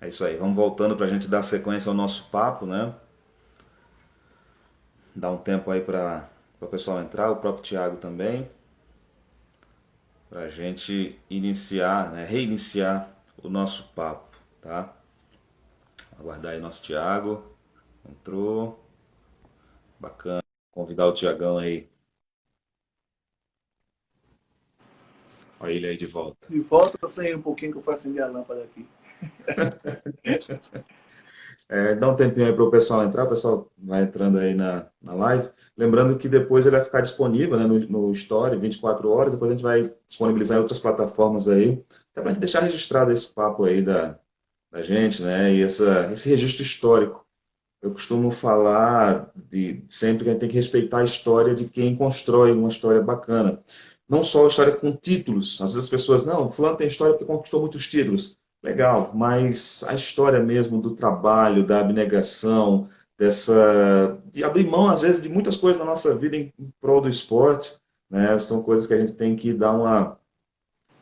É isso aí. Vamos voltando para a gente dar sequência ao nosso papo, né? Dar um tempo aí para o pessoal entrar, o próprio Thiago também, para a gente iniciar, né, reiniciar o nosso papo, tá? Aguardar aí nosso Thiago. Entrou. Bacana. Convidar o Tiagão aí. Olha ele aí de volta. De volta, eu sei um pouquinho que eu faço acender a lâmpada aqui. Dá um tempinho aí para o pessoal entrar, o pessoal vai entrando aí na live. Lembrando que depois ele vai ficar disponível, né, no Story, 24 horas, depois a gente vai disponibilizar em outras plataformas aí, até para a gente deixar registrado esse papo aí da gente, né, e esse registro histórico. Eu costumo falar de sempre que a gente tem que respeitar a história de quem constrói uma história bacana. Não só a história com títulos. Às vezes as pessoas, não, fulano tem história porque conquistou muitos títulos. Legal, mas a história mesmo do trabalho, da abnegação, de abrir mão, às vezes, de muitas coisas na nossa vida em prol do esporte, né? São coisas que a gente tem que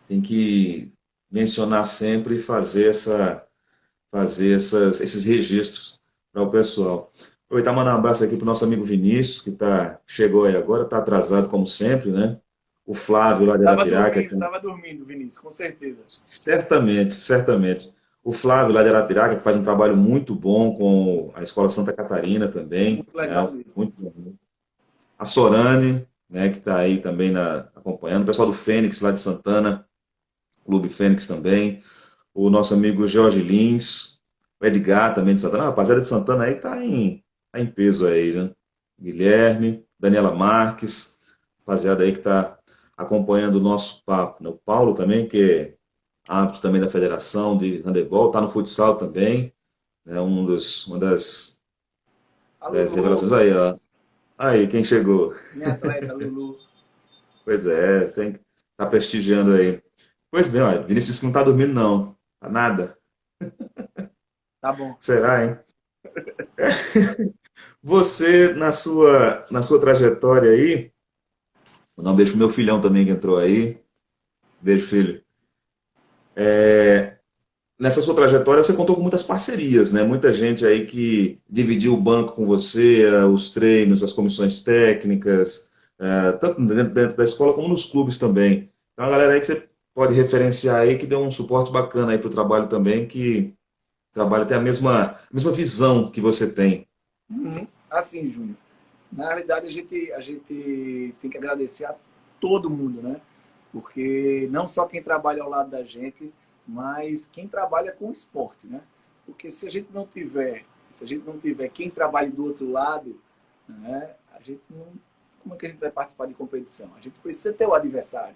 tem que mencionar sempre e fazer esses registros para o pessoal. Aproveitar e mandar um abraço aqui para o nosso amigo Vinícius, chegou aí agora, está atrasado como sempre, né? O Flávio lá de Arapiraca, Tava dormindo, Vinícius, com certeza. certamente, certamente. O Flávio lá de Arapiraca, que faz um trabalho muito bom com a Escola Santa Catarina também, Muito legal né? mesmo. Muito bom. A Sorane, né, que está aí também acompanhando. O pessoal do Fênix, lá de Santana, Clube Fênix também. O nosso amigo Jorge Lins, o Edgar também de Santana. A rapaziada de Santana aí tá em peso aí, né? Guilherme, Daniela Marques, rapaziada aí que está acompanhando o nosso papo, né? O Paulo também, que é árbitro também da Federação de Handebol, tá no futsal também, né? Uma A das Lulu, revelações aí, ó. Aí, quem chegou? minha atleta, Lulu. Pois é, tá prestigiando aí. Pois bem, olha, Vinícius não tá dormindo não, tá nada. Tá bom. Será, hein? Você, na sua trajetória aí, vou dar um beijo pro meu filhão também que entrou aí. Beijo, filho. Nessa sua trajetória, você contou com muitas parcerias, né? Muita gente aí que dividiu o banco com você, os treinos, as comissões técnicas, tanto dentro da escola como nos clubes também. Então, a galera aí que você pode referenciar aí, que deu um suporte bacana aí para o trabalho também, que trabalha tem a mesma visão que você tem. Uhum. Assim, Júnior, na realidade a gente tem que agradecer a todo mundo, né? Porque não só quem trabalha ao lado da gente, mas quem trabalha com o esporte, né? Porque se a gente não tiver quem trabalhe do outro lado, né? A gente não, como é que a gente vai participar de competição? A gente precisa ter o adversário,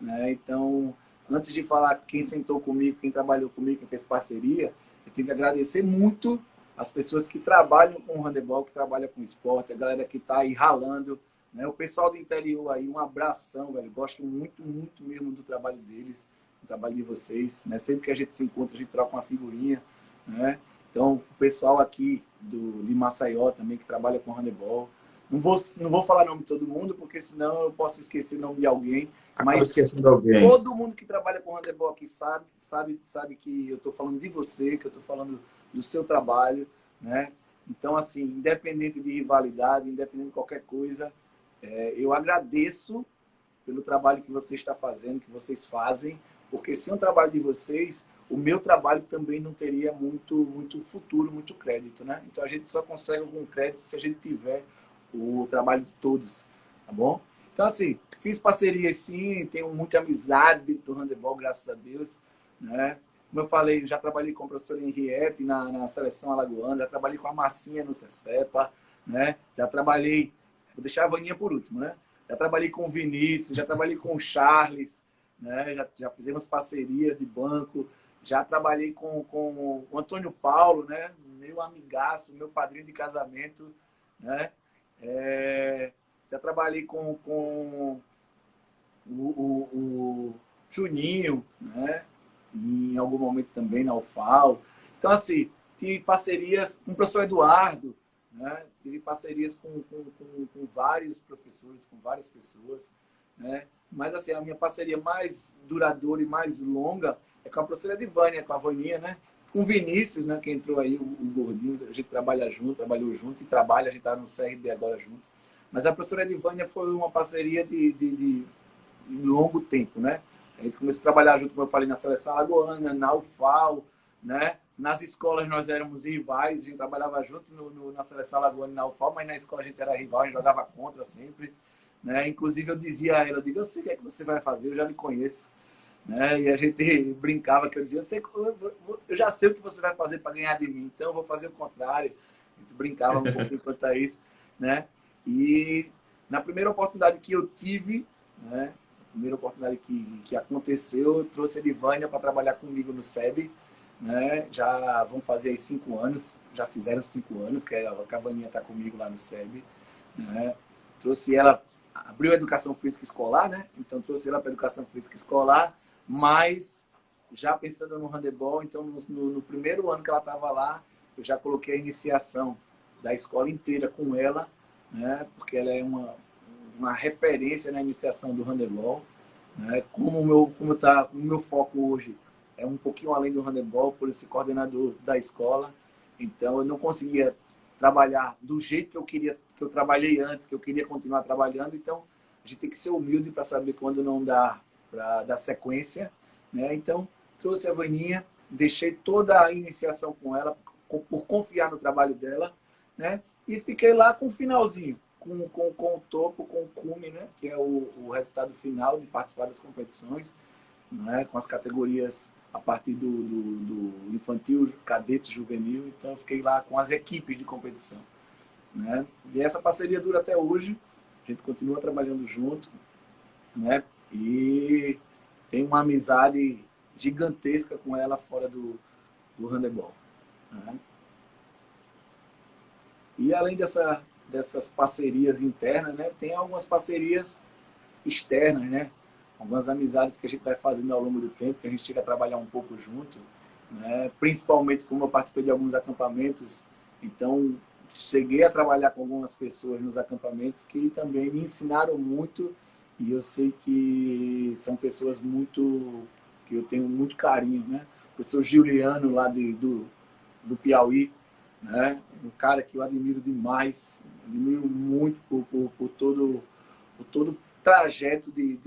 né? Então, antes de falar quem sentou comigo, quem trabalhou comigo, quem fez parceria, eu tenho que agradecer muito as pessoas que trabalham com o handebol, que trabalham com esporte, a galera que está aí ralando, né? O pessoal do interior aí, um abração, velho. Gosto muito, muito mesmo do trabalho deles, do trabalho de vocês, né? Sempre que a gente se encontra, a gente troca uma figurinha, né? Então, o pessoal aqui de Maceió também, que trabalha com handebol. Não vou falar o nome de todo mundo, porque senão eu posso esquecer o nome de alguém, Acaba mas esquecendo alguém. todo mundo que trabalha com handebol aqui sabe que eu estou falando de você, que eu estou falando do seu trabalho, né? Então, assim, independente de rivalidade, independente de qualquer coisa, eu agradeço pelo trabalho que você está fazendo, que vocês fazem, porque sem o trabalho de vocês, o meu trabalho também não teria muito futuro, muito crédito, né? Então a gente só consegue algum crédito se a gente tiver o trabalho de todos, tá bom? Então, assim, fiz parceria sim, tenho muita amizade do handebol, graças a Deus, né? Como eu falei, já trabalhei com o professor Henriette na seleção alagoana, já trabalhei com a Massinha no CECEPA, né? Já trabalhei, vou deixar a Vaninha por último, né? Já trabalhei com o Vinícius, já trabalhei com o Charles, né? Já fizemos parceria de banco, já trabalhei com o Antônio Paulo, né? Meu amigaço, meu padrinho de casamento, né? É, já trabalhei com o Juninho, né? Em algum momento também na UFAL. Então, assim, tive parcerias com o professor Eduardo, né? Tive parcerias com vários professores, com várias pessoas, né? Mas, assim, a minha parceria mais duradoura e mais longa é com a professora Divânia, com a Vaninha, né? Com o Vinícius, né, que entrou aí, o gordinho, a gente trabalha junto, trabalhou junto e trabalha, a gente está no CRB agora junto. Mas a professora Edivânia foi uma parceria de longo tempo, né? A gente começou a trabalhar junto, como eu falei, na Seleção Alagoana, na UFAL, né? Nas escolas nós éramos rivais, a gente trabalhava junto na Seleção Alagoana e na UFAL, mas na escola a gente era rival, a gente jogava contra sempre, né? Inclusive eu dizia a ela, eu sei o que é que você vai fazer, eu já me conheço. Né? E a gente brincava que eu dizia, eu já sei o que você vai fazer para ganhar de mim, então eu vou fazer o contrário. A gente brincava um pouquinho quanto a isso, né? E na primeira oportunidade que eu tive, né? A primeira oportunidade que aconteceu, eu trouxe a Edivânia para trabalhar comigo no SEB, né? Já vão fazer aí 5 anos, já fizeram 5 anos, que a Cavaninha está comigo lá no SEB, né? Trouxe ela, abriu a educação física escolar, né? Então trouxe ela para a educação física escolar, mas já pensando no handebol, então no primeiro ano que ela estava lá, eu já coloquei a iniciação da escola inteira com ela, né? Porque ela é uma referência na iniciação do handebol, né? O meu foco hoje é um pouquinho além do handebol, por esse coordenador da escola, então eu não conseguia trabalhar do jeito que eu queria, que eu trabalhei antes, que eu queria continuar trabalhando, então a gente tem que ser humilde para saber quando não dá para dar sequência, né? Então trouxe a Vaninha, deixei toda a iniciação com ela por confiar no trabalho dela, né? E fiquei lá com o finalzinho, com o topo, com o cume, né? Que é o resultado final de participar das competições, né? Com as categorias a partir do infantil, cadete, juvenil. Então eu fiquei lá com as equipes de competição, né? E essa parceria dura até hoje, a gente continua trabalhando junto, né? E tem uma amizade gigantesca com ela fora do handebol, né? E além dessas parcerias internas, né, tem algumas parcerias externas, né? Algumas amizades que a gente vai fazendo ao longo do tempo, que a gente chega a trabalhar um pouco junto, né? Principalmente como eu participei de alguns acampamentos, então cheguei a trabalhar com algumas pessoas nos acampamentos que também me ensinaram muito, e eu sei que são pessoas muito que eu tenho muito carinho, né? O professor Giuliano lá do Piauí, né? Um cara que eu admiro demais, admiro muito por todo o trajeto de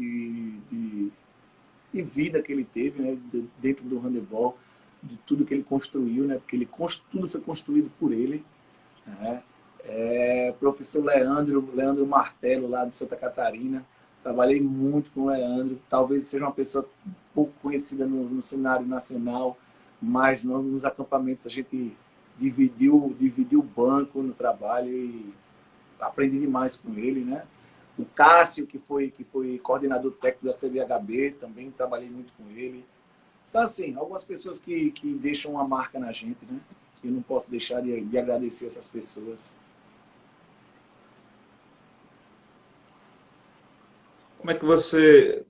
vida que ele teve, né? Dentro do handebol, de tudo que ele construiu, né? Porque tudo foi construído por ele, né? Professor Leandro Martelo, lá de Santa Catarina, trabalhei muito com o Leandro, talvez seja uma pessoa pouco conhecida no cenário nacional, mas nos acampamentos a gente dividiu o banco no trabalho e aprendi demais com ele, né? O Cássio, que foi coordenador técnico da CBHB, também trabalhei muito com ele. Então, assim, algumas pessoas que deixam uma marca na gente, né? Eu não posso deixar de agradecer essas pessoas. Como é que você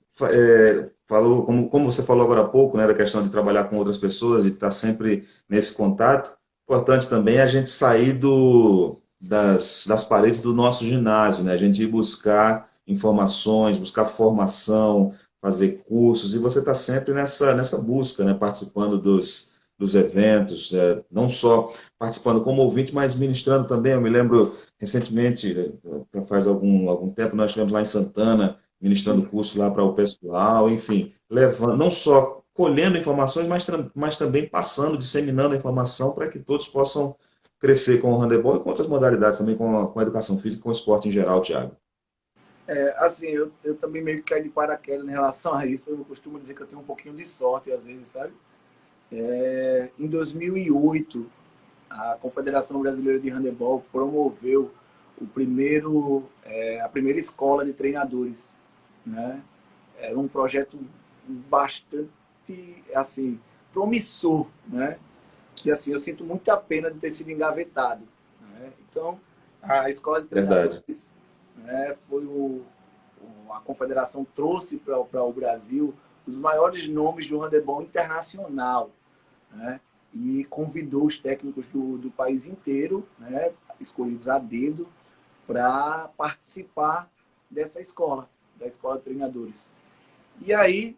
falou, como você falou agora há pouco, né, da questão de trabalhar com outras pessoas e estar sempre nesse contato, importante também é a gente sair das paredes do nosso ginásio, né, a gente ir buscar informações, buscar formação, fazer cursos, e você está sempre nessa busca, né, participando dos eventos, não só participando como ouvinte, mas ministrando também. Eu me lembro recentemente, faz algum tempo, nós estivemos lá em Santana, ministrando Sim. curso lá para o pessoal, enfim, levando, não só colhendo informações, mas também passando, disseminando a informação para que todos possam crescer com o handebol e com outras modalidades também, com a educação física, com o esporte em geral, Thiago. Assim, eu também meio que caí de paraquedas em relação a isso. Eu costumo dizer que eu tenho um pouquinho de sorte, às vezes, sabe? Em 2008, a Confederação Brasileira de Handebol promoveu a primeira escola de treinadores, né? Era um projeto bastante, assim, promissor, né? Que, assim, eu sinto muita pena de ter sido engavetado, né? Então, a escola de Verdade. treinadores, né, a confederação trouxe para o Brasil os maiores nomes do handebol internacional, né? E convidou os técnicos do país inteiro, né, escolhidos a dedo, para participar dessa escola, da escola de treinadores. E aí,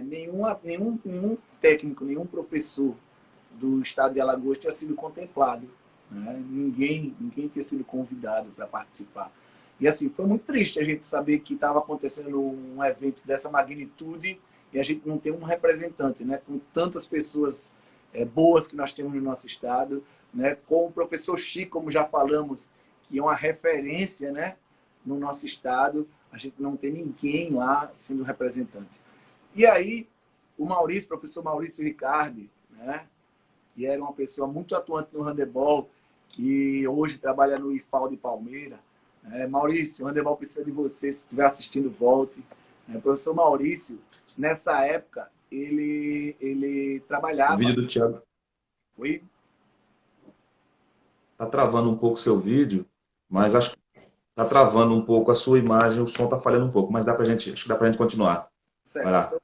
nenhum técnico, nenhum professor do estado de Alagoas tinha sido contemplado, né? Ninguém tinha sido convidado para participar. E assim, foi muito triste a gente saber que estava acontecendo um evento dessa magnitude e a gente não tem um representante, né? Com tantas pessoas boas que nós temos no nosso estado, né? Com o professor Chico, como já falamos, que é uma referência, né? No nosso estado, a gente não tem ninguém lá sendo representante. E aí, o Maurício, professor Maurício Ricardi, né? Que era uma pessoa muito atuante no handebol, que hoje trabalha no IFAL de Palmeira. Maurício, o handebol precisa de você, se estiver assistindo, volte. O professor Maurício, nessa época, ele O trabalhava... vídeo do Thiago Oi? tá travando um pouco o seu vídeo, mas acho que tá travando um pouco a sua imagem, o som tá falhando um pouco, mas dá pra gente, acho que dá pra gente continuar. Vai Certo. lá. Então,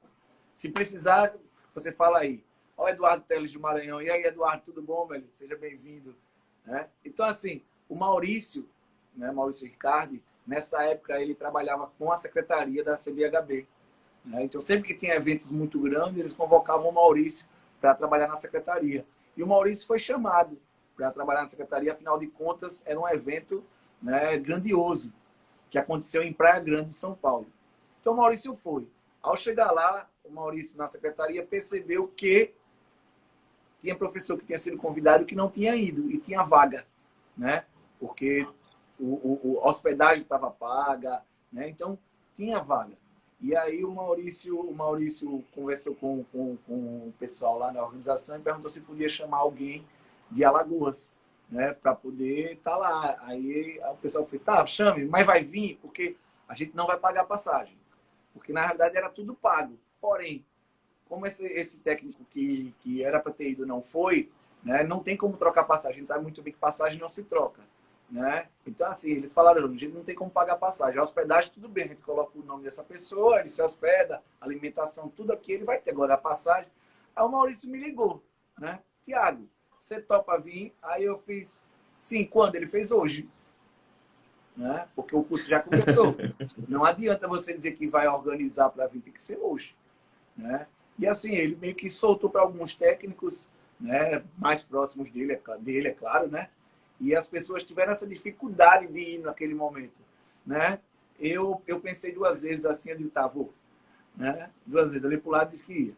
se precisar, você fala aí. Olha o Eduardo Teles de Maranhão. E aí, Eduardo, tudo bom, velho? Seja bem-vindo. Né? Então, assim, o Maurício, né, Maurício Ricardi, nessa época ele trabalhava com a secretaria da CBHB. Né? Então, sempre que tinha eventos muito grandes, eles convocavam o Maurício para trabalhar na secretaria. E o Maurício foi chamado para trabalhar na secretaria, afinal de contas, era um evento, né, grandioso, que aconteceu em Praia Grande, São Paulo. Então, o Maurício foi. Ao chegar lá, o Maurício, na secretaria, percebeu que tinha professor que tinha sido convidado que não tinha ido, e tinha vaga, né? Porque a hospedagem estava paga, né? Então, tinha vaga. E aí o Maurício conversou com o pessoal lá na organização e perguntou se podia chamar alguém de Alagoas, né? Para poder estar lá. Aí o pessoal fez, tá, chame, mas vai vir, porque a gente não vai pagar passagem. Porque, na realidade, era tudo pago. Porém, como esse técnico que era para ter ido não foi, né, não tem como trocar passagem. A gente sabe muito bem que passagem não se troca. Né? Então, assim, eles falaram, a gente não tem como pagar passagem. A hospedagem, tudo bem, a gente coloca o nome dessa pessoa, ele se hospeda, alimentação, tudo aqui, ele vai ter. Agora, a passagem... Aí o Maurício me ligou, né? Tiago, você topa vir? Aí eu fiz, sim, quando? Ele fez hoje. Né? Porque o curso já começou. Não adianta você dizer que vai organizar para vir, tem que ser hoje. Né? E assim, ele meio que soltou para alguns técnicos, né, mais próximos dele, é claro, né? E as pessoas tiveram essa dificuldade de ir naquele momento, né? Eu pensei duas vezes assim, eu digo, tá, vou. Né? Duas vezes, eu olhei para o lado e disse que ia.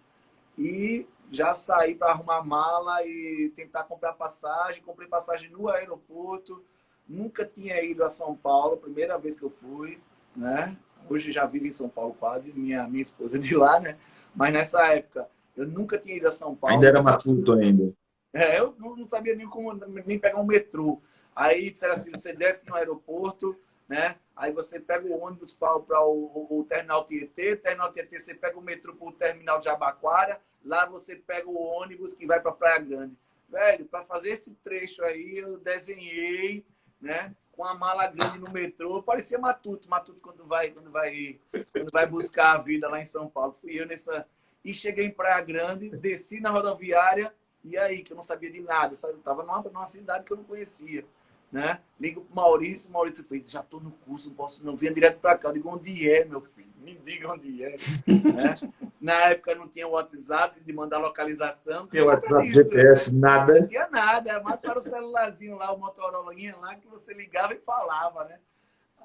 E já saí para arrumar mala e tentar comprar passagem. Comprei passagem no aeroporto. Nunca tinha ido a São Paulo, primeira vez que eu fui, né? Hoje já vivo em São Paulo quase, minha esposa é de lá, né? Mas nessa época eu nunca tinha ido a São Ainda Paulo. era matuto ainda. Eu não sabia nem como nem pegar um metrô. Aí disseram assim, você desce no aeroporto, né? Aí você pega o ônibus para o Terminal Tietê, Terminal Tietê você pega o metrô para o Terminal de Jabaquara, lá você pega o ônibus que vai para Praia Grande. Velho, para fazer esse trecho aí, eu desenhei, né? Com a mala grande no metrô, parecia Matuto quando vai buscar a vida lá em São Paulo. Fui eu nessa... E cheguei em Praia Grande, desci na rodoviária, e aí, que eu não sabia de nada, sabe? Eu estava numa cidade que eu não conhecia, né? Ligo pro Maurício fez, já estou no curso, não posso não, vinha direto para cá. Eu digo, onde é, meu filho? Me diga onde é. Né? Na época não tinha WhatsApp de mandar localização, Tem nada WhatsApp, disso. GPS, Não nada. tinha nada, era mais para o celularzinho lá, o Motorola lá, que você ligava e falava, né?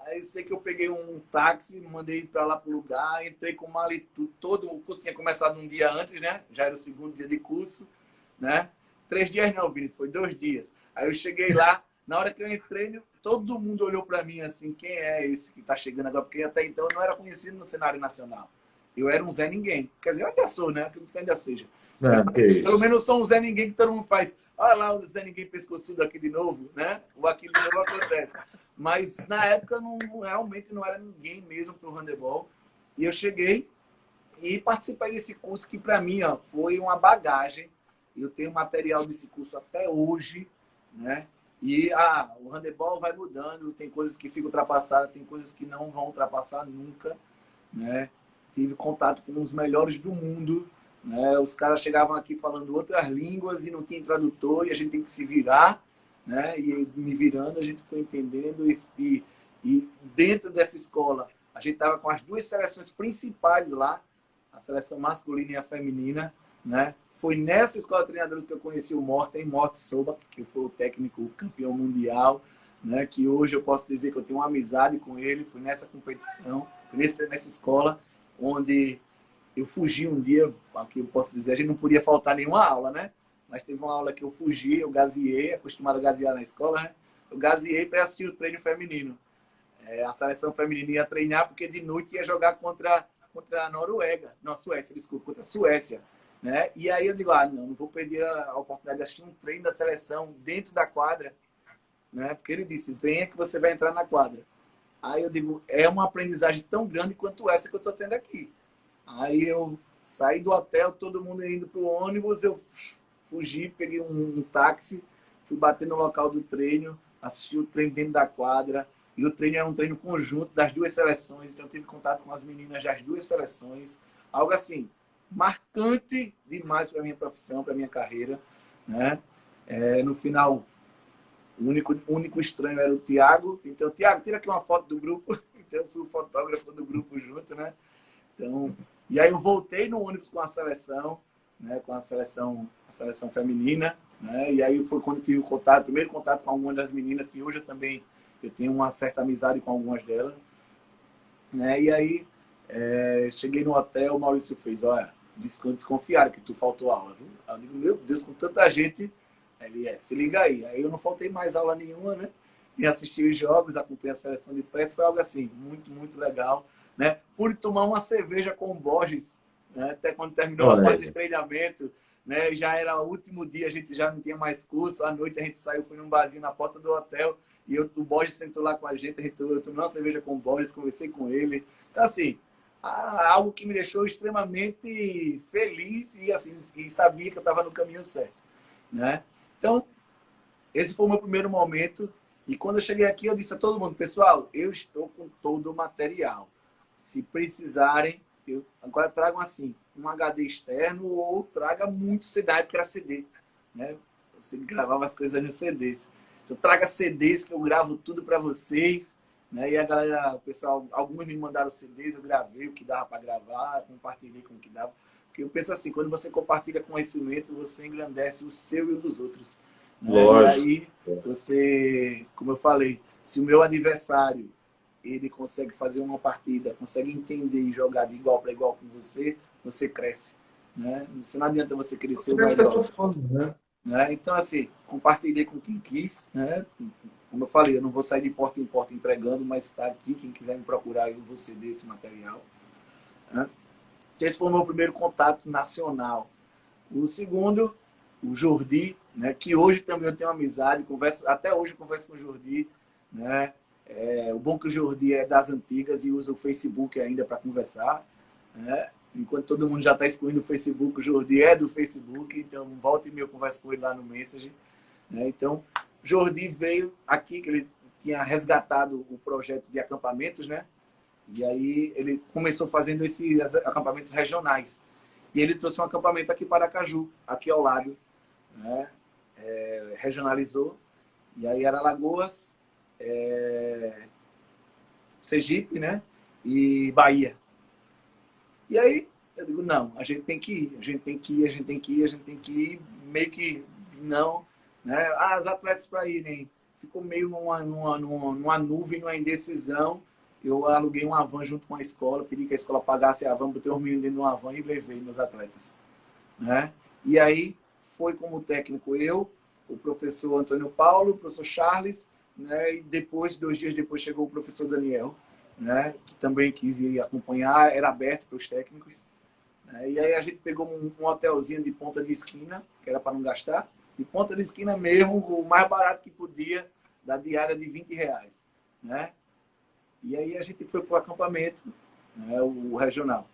Aí sei que eu peguei um táxi, mandei para lá pro lugar, entrei com mala e tudo. Todo o curso tinha começado um dia antes, né? Já era o segundo dia de curso, né? 3 dias não, Vinícius, foi 2 dias. Aí eu cheguei lá, na hora que eu entrei, todo mundo olhou para mim assim, quem é esse que está chegando agora? Porque até então eu não era conhecido no cenário nacional. Eu era um Zé Ninguém. Quer dizer, eu ainda sou, né? Acredito que ainda seja. Não, que Mas, pelo isso. menos eu sou um Zé Ninguém que todo mundo faz. Olha lá o Zé Ninguém pescoçudo aqui de novo, né? O aqui de novo acontece. Mas na época realmente não era ninguém mesmo para o handebol. E eu cheguei e participei desse curso que para mim foi uma bagagem. Eu tenho material desse curso até hoje, né? E o handebol vai mudando, tem coisas que ficam ultrapassadas, tem coisas que não vão ultrapassar nunca, né? Tive contato com os melhores do mundo, né? Os caras chegavam aqui falando outras línguas e não tinha tradutor e a gente tem que se virar, né? E me virando, a gente foi entendendo e dentro dessa escola a gente estava com as duas seleções principais lá, a seleção masculina e a feminina, né? Foi nessa escola de treinadores que eu conheci o Morten Soba, que foi o técnico campeão mundial, né? Que hoje eu posso dizer que eu tenho uma amizade com ele. Foi nessa competição, foi nessa escola, onde eu fugi um dia, aqui eu posso dizer, a gente não podia faltar nenhuma aula, né? Mas teve uma aula que eu fugi, eu gazeei, acostumado a gazear na escola, né? Eu gazeei para assistir o treino feminino. A seleção feminina ia treinar porque de noite ia jogar contra a Noruega, não, a Suécia, desculpa, contra a Suécia, né? E aí eu digo, não vou perder a oportunidade de assistir um treino da seleção dentro da quadra, né? Porque ele disse, venha que você vai entrar na quadra. Aí eu digo, é uma aprendizagem tão grande quanto essa que eu estou tendo aqui. Aí eu saí do hotel, todo mundo indo para o ônibus, eu fugi, peguei um táxi, fui bater no local do treino, assisti o treino dentro da quadra, e o treino era um treino conjunto das duas seleções, então eu tive contato com as meninas das duas seleções, algo assim, marcante demais para a minha profissão, para a minha carreira, né? No final, o único estranho era o Thiago, então, Thiago, tira aqui uma foto do grupo, então eu fui o fotógrafo do grupo junto, né? Então, e aí eu voltei no ônibus com a seleção, né, com a seleção feminina, né, e aí foi quando eu tive o primeiro contato com algumas das meninas, que hoje eu tenho uma certa amizade com algumas delas, né, e aí cheguei no hotel, o Maurício fez, olha, desconfiaram que tu faltou aula, viu? Eu digo, meu Deus, com tanta gente, ele se liga aí eu não faltei mais aula nenhuma, né, e assisti os jogos, acompanhei a seleção de perto, foi algo assim, muito, muito legal, né? Por tomar uma cerveja com o Borges, né? Até quando terminou a parte de treinamento, né? Já era o último dia, a gente já não tinha mais curso, à noite a gente saiu, foi num barzinho na porta do hotel, e o Borges sentou lá com a gente, eu tomei uma cerveja com o Borges, conversei com ele. Então, assim, algo que me deixou extremamente feliz e, assim, e sabia que eu estava no caminho certo, né? Então, esse foi o meu primeiro momento. E quando eu cheguei aqui, eu disse a todo mundo, pessoal, eu estou com todo o material. Se precisarem, agora tragam assim, um HD externo ou traga muito CD, porque era CD, né? Você gravava as coisas nos CDs. Então traga CDs que eu gravo tudo para vocês, né? E a galera, o pessoal, alguns me mandaram CDs, eu gravei o que dava para gravar, compartilhei com o que dava. Porque eu penso assim, quando você compartilha conhecimento, você engrandece o seu e o dos outros. Né? Lógico. E aí você, como eu falei, se o meu adversário ele consegue fazer uma partida, consegue entender e jogar de igual para igual com você, você cresce. Né? Não adianta você querer ser o melhor. Né? Então, assim, compartilhei com quem quis. Né? Como eu falei, eu não vou sair de porta em porta entregando, mas está aqui. Quem quiser me procurar, eu vou ceder esse material. Né? Esse foi o meu primeiro contato nacional. O segundo, o Jordi, né? Que hoje também eu tenho amizade, até hoje eu converso com o Jordi. Né? O bom que o Jordi é das antigas e usa o Facebook ainda para conversar. Né? Enquanto todo mundo já está excluindo o Facebook, o Jordi é do Facebook, então volta e meia eu converso com ele lá no Messenger. Né? Então, Jordi veio aqui, que ele tinha resgatado o projeto de acampamentos, né? E aí ele começou fazendo esses acampamentos regionais. E ele trouxe um acampamento aqui para Aracaju, aqui ao lado. Né? Regionalizou. E aí era Alagoas, Sergipe, né? E Bahia. E aí eu digo, não, a gente tem que ir, a gente tem que ir, a gente tem que ir, a gente tem que ir, meio que não, né? As atletas para irem, ficou meio numa nuvem, numa indecisão. Eu aluguei uma van junto com a escola, pedi que a escola pagasse a van, botei os meninos dentro de uma van e levei meus atletas. Né? E aí foi como técnico eu, o professor Antônio Paulo, o professor Charles, né? E depois, 2 dias depois, chegou o professor Daniel, né? Que também quis ir acompanhar, era aberto para os técnicos. Né? E aí a gente pegou um hotelzinho de ponta de esquina, que era para não gastar, de ponta de esquina mesmo, o mais barato que podia, da diária de R$20. Né? E aí a gente foi para o acampamento, né? O regional.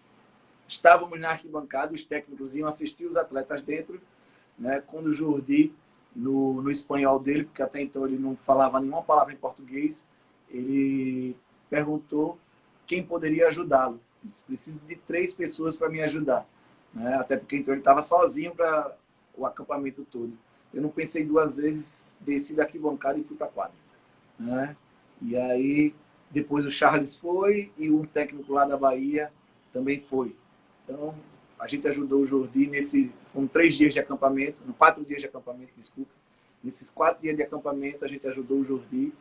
Estávamos na arquibancada, os técnicos iam assistir os atletas dentro, né? Quando o Jordi, no espanhol dele, porque até então ele não falava nenhuma palavra em português, ele perguntou quem poderia ajudá-lo. Ele disse, preciso de 3 pessoas para me ajudar. Né? Até porque então ele estava sozinho para o acampamento todo. Eu não pensei 2 vezes, desci da arquibancada e fui para a quadra. Né? E aí, depois o Charles foi e um técnico lá da Bahia também foi. Então, a gente ajudou o Jordi foram 3 dias de acampamento, 4 dias de acampamento, desculpa. Nesses 4 dias de acampamento, a gente ajudou o Jordi.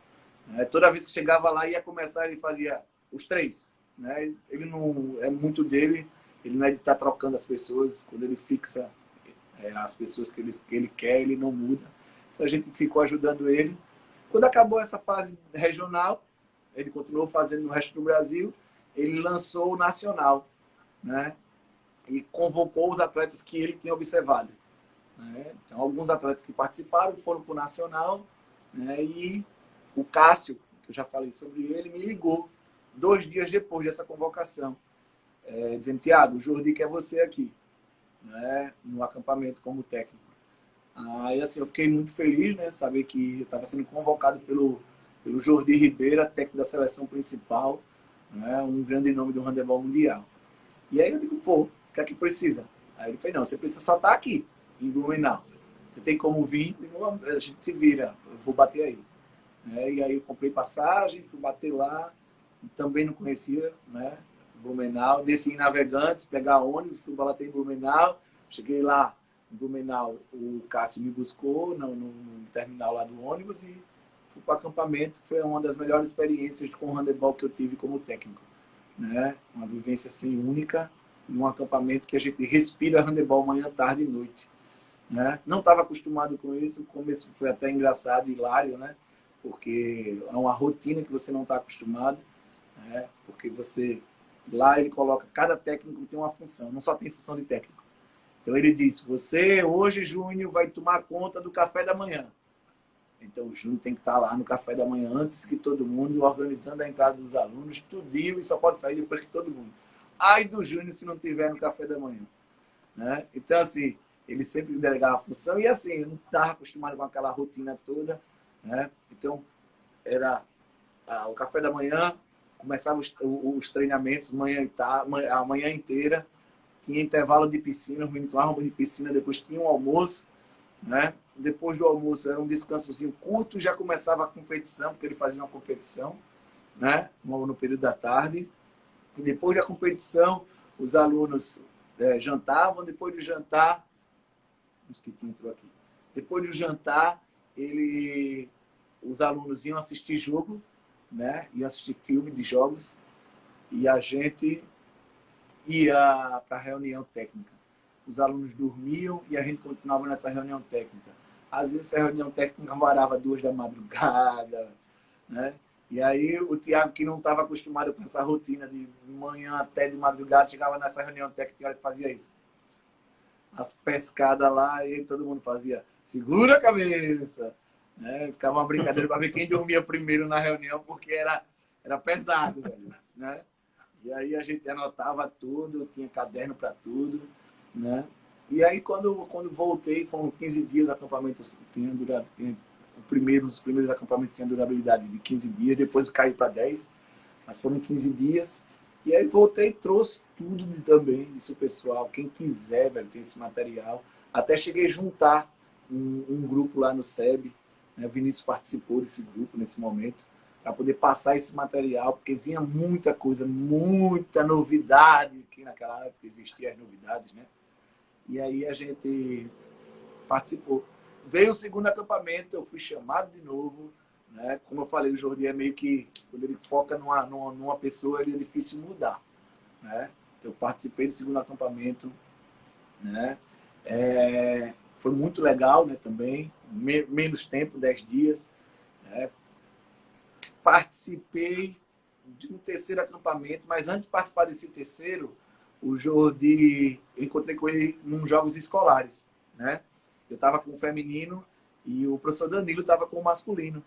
Né? Toda vez que chegava lá, ia começar, ele fazia os 3. Né? Ele não é muito dele, ele não é de estar trocando as pessoas. Quando ele fixa as pessoas que ele quer, ele não muda. Então a gente ficou ajudando ele. Quando acabou essa fase regional, ele continuou fazendo no resto do Brasil, ele lançou o nacional, né? E convocou os atletas que ele tinha observado. Né? Então, alguns atletas que participaram foram para o nacional, né? E o Cássio, que eu já falei sobre ele, me ligou 2 dias depois dessa convocação, dizendo: Thiago, o Jordi quer você aqui, né? No acampamento como técnico. Aí, assim, eu fiquei muito feliz, né? Saber que eu estava sendo convocado pelo Jordi Ribeira, técnico da seleção principal, né? Um grande nome do handebol mundial. E aí eu digo: pô, o que é que precisa? Aí ele falou: não, você precisa só estar aqui, em Blumenau. Você tem como vir? A gente se vira, eu vou bater aí. E aí eu comprei passagem, fui bater lá, também não conhecia, né? Blumenau, desci em Navegantes, pegar ônibus, fui bater em Blumenau, cheguei lá em Blumenau, o Cássio me buscou no terminal lá do ônibus e fui para o acampamento. Foi uma das melhores experiências com o handebol que eu tive como técnico, né? Uma vivência assim única, num acampamento que a gente respira handebol manhã, tarde e noite, né? Não estava acostumado com isso, o começo foi até engraçado e hilário, né? Porque é uma rotina que você não está acostumado, né? Porque lá ele coloca, cada técnico tem uma função, não só tem função de técnico. Então ele diz: você hoje, Júnior, vai tomar conta do café da manhã. Então o Júnior tem que estar lá no café da manhã antes que todo mundo, organizando a entrada dos alunos, tudinho, e só pode sair depois que todo mundo. Ai do Júnior se não tiver no café da manhã, né? Então, assim, ele sempre delegava a função e, assim, eu não estava acostumado com aquela rotina toda, né? Então, era o café da manhã, começava os treinamentos a manhã inteira, tinha intervalo de piscina, os meninos tomavam de piscina, depois tinha um almoço, né? Depois do almoço era um descansozinho curto, já começava a competição, porque ele fazia uma competição, né? No período da tarde. E depois da competição, os alunos jantavam. Depois do jantar, o mosquitinho entrou aqui. Depois do jantar, os alunos iam assistir jogo, né? Iam assistir filme de jogos, e a gente ia para a reunião técnica. Os alunos dormiam e a gente continuava nessa reunião técnica. Às vezes, a reunião técnica varava 2 da madrugada, né? E aí, o Thiago, que não estava acostumado com essa rotina de manhã até de madrugada, chegava nessa reunião técnica e hora que fazia isso. As pescadas lá, e todo mundo fazia: segura a cabeça, né? Ficava uma brincadeira para ver quem dormia primeiro na reunião, porque era pesado, velho, né? E aí a gente anotava tudo, tinha caderno para tudo, né? E aí quando voltei, foram 15 dias, o acampamento tinha durado, os primeiros acampamentos tinham durabilidade de 15 dias, depois caiu para 10, mas foram 15 dias. E aí voltei e trouxe tudo também, disse o pessoal: quem quiser, velho, tem esse material. Até cheguei a juntar um grupo lá no SEB, né? O Vinícius participou desse grupo nesse momento, para poder passar esse material, porque vinha muita coisa, muita novidade, que naquela época existiam as novidades, né? E aí a gente participou. Veio o segundo acampamento, eu fui chamado de novo, né? Como eu falei, o Jordi é meio que, quando ele foca numa pessoa, ele é difícil mudar, né? Então, eu participei do segundo acampamento, né? Foi muito legal, né? Também, menos tempo, 10 dias, né? Participei de um terceiro acampamento, mas antes de participar desse terceiro, o Jordi, eu encontrei com ele nos jogos escolares, né? Eu estava com o feminino e o professor Danilo estava com o masculino,